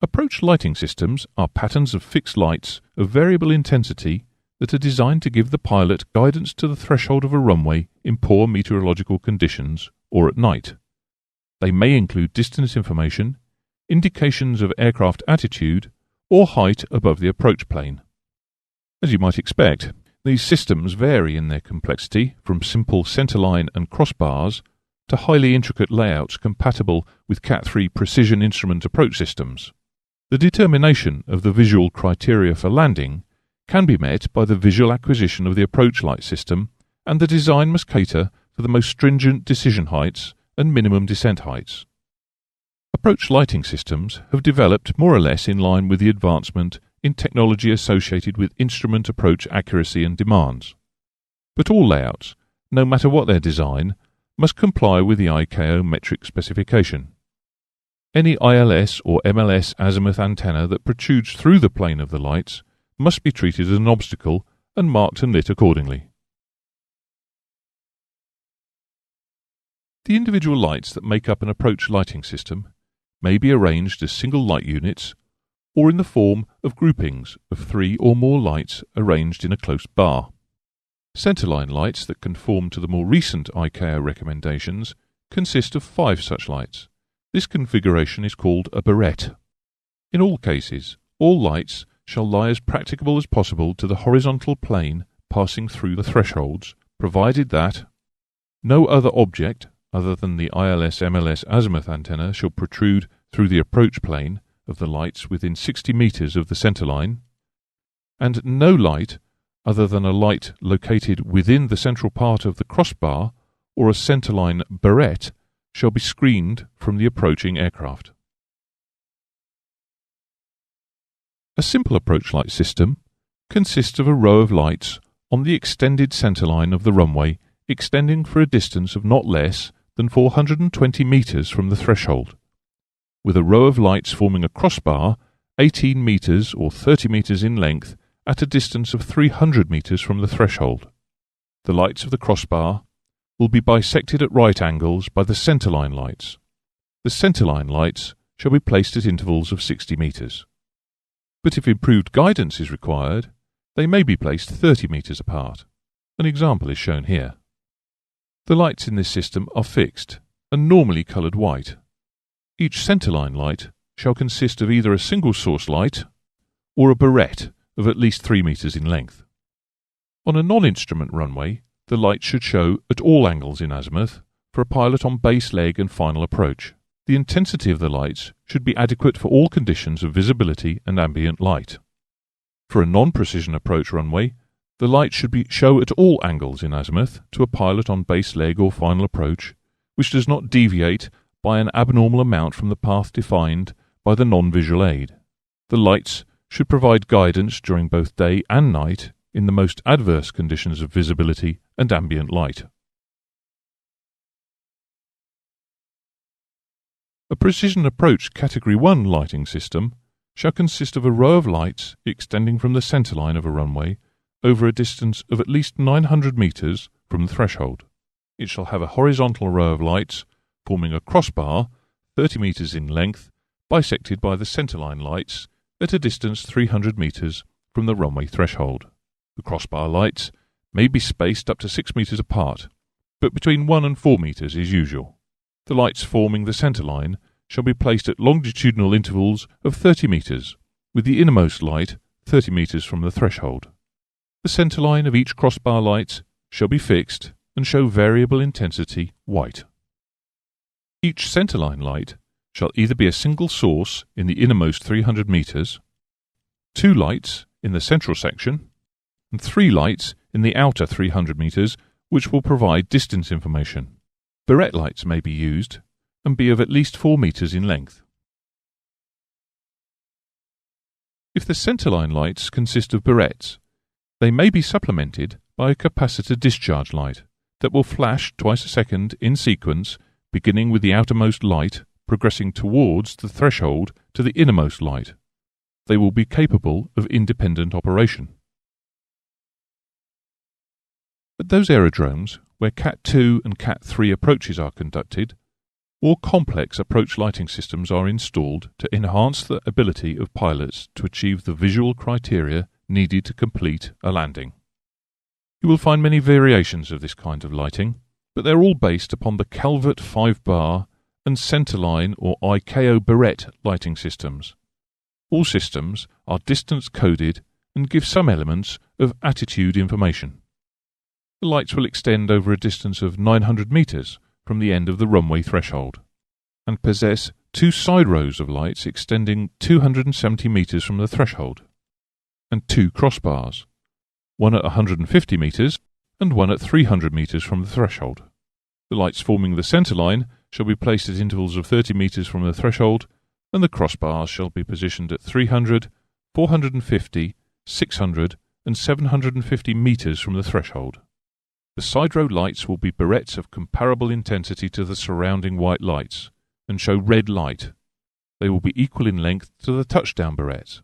Approach lighting systems are patterns of fixed lights of variable intensity that are designed to give the pilot guidance to the threshold of a runway in poor meteorological conditions or at night. They may include distance information, indications of aircraft attitude, or height above the approach plane. As you might expect, these systems vary in their complexity from simple centerline and crossbars to highly intricate layouts compatible with Cat 3 precision instrument approach systems. The determination of the visual criteria for landing can be met by the visual acquisition of the approach light system, and the design must cater for the most stringent decision heights and minimum descent heights. Approach lighting systems have developed more or less in line with the advancement in technology associated with instrument approach accuracy and demands. But all layouts, no matter what their design, must comply with the ICAO metric specification. Any ILS or MLS azimuth antenna that protrudes through the plane of the lights must be treated as an obstacle and marked and lit accordingly. The individual lights that make up an approach lighting system may be arranged as single light units or in the form of groupings of 3 or more lights arranged in a close bar. Centerline lights that conform to the more recent ICAO recommendations consist of 5 such lights. This configuration is called a barrette. In all cases, all lights shall lie as practicable as possible to the horizontal plane passing through the thresholds, provided that no other object other than the ILS-MLS azimuth antenna shall protrude through the approach plane of the lights within 60 meters of the centerline, and no light other than a light located within the central part of the crossbar or a centerline barrette shall be screened from the approaching aircraft. A simple approach light system consists of a row of lights on the extended centerline of the runway extending for a distance of not less than 420 meters from the threshold, with a row of lights forming a crossbar 18 meters or 30 meters in length at a distance of 300 meters from the threshold. The lights of the crossbar will be bisected at right angles by the centerline lights. The centerline lights shall be placed at intervals of 60 meters. But if improved guidance is required, they may be placed 30 meters apart. An example is shown here. The lights in this system are fixed and normally colored white. Each centerline light shall consist of either a single source light or a barrette of at least 3 meters in length. On a non-instrument runway, the light should show at all angles in azimuth for a pilot on base leg and final approach. The intensity of the lights should be adequate for all conditions of visibility and ambient light. For a non-precision approach runway, the light should show at all angles in azimuth to a pilot on base leg or final approach, which does not deviate by an abnormal amount from the path defined by the non-visual aid. The lights should provide guidance during both day and night in the most adverse conditions of visibility and ambient light. A precision approach Category 1 lighting system shall consist of a row of lights extending from the centerline of a runway over a distance of at least 900 meters from the threshold. It shall have a horizontal row of lights forming a crossbar 30 meters in length, bisected by the centerline lights at a distance 300 meters from the runway threshold. The crossbar lights may be spaced up to 6 meters apart, but between 1 and 4 meters is usual. The lights forming the centerline shall be placed at longitudinal intervals of 30 meters, with the innermost light 30 meters from the threshold. The centerline of each crossbar light shall be fixed and show variable intensity white. Each centerline light shall either be a single source in the innermost 300 meters, 2 lights in the central section, and 3 lights in the outer 300 meters, which will provide distance information. Barrette lights may be used and be of at least 4 meters in length. If the centerline lights consist of barrettes, they may be supplemented by a capacitor discharge light that will flash twice a second in sequence, beginning with the outermost light, progressing towards the threshold to the innermost light. They will be capable of independent operation. At those aerodromes where Cat 2 and Cat 3 approaches are conducted, More complex approach lighting systems are installed to enhance the ability of pilots to achieve the visual criteria needed to complete a landing. You will find many variations of this kind of lighting, but they're all based upon the Calvert 5-bar and centerline or ICAO barrette lighting systems. All systems are distance coded and give some elements of attitude information. The lights will extend over a distance of 900 meters from the end of the runway threshold and possess 2 side rows of lights extending 270 meters from the threshold and 2 crossbars, one at 150 meters and one at 300 meters from the threshold. The lights forming the centerline shall be placed at intervals of 30 meters from the threshold, and the crossbars shall be positioned at 300, 450, 600 and 750 meters from the threshold. The side row lights will be barrettes of comparable intensity to the surrounding white lights and show red light. They will be equal in length to the touchdown barrettes.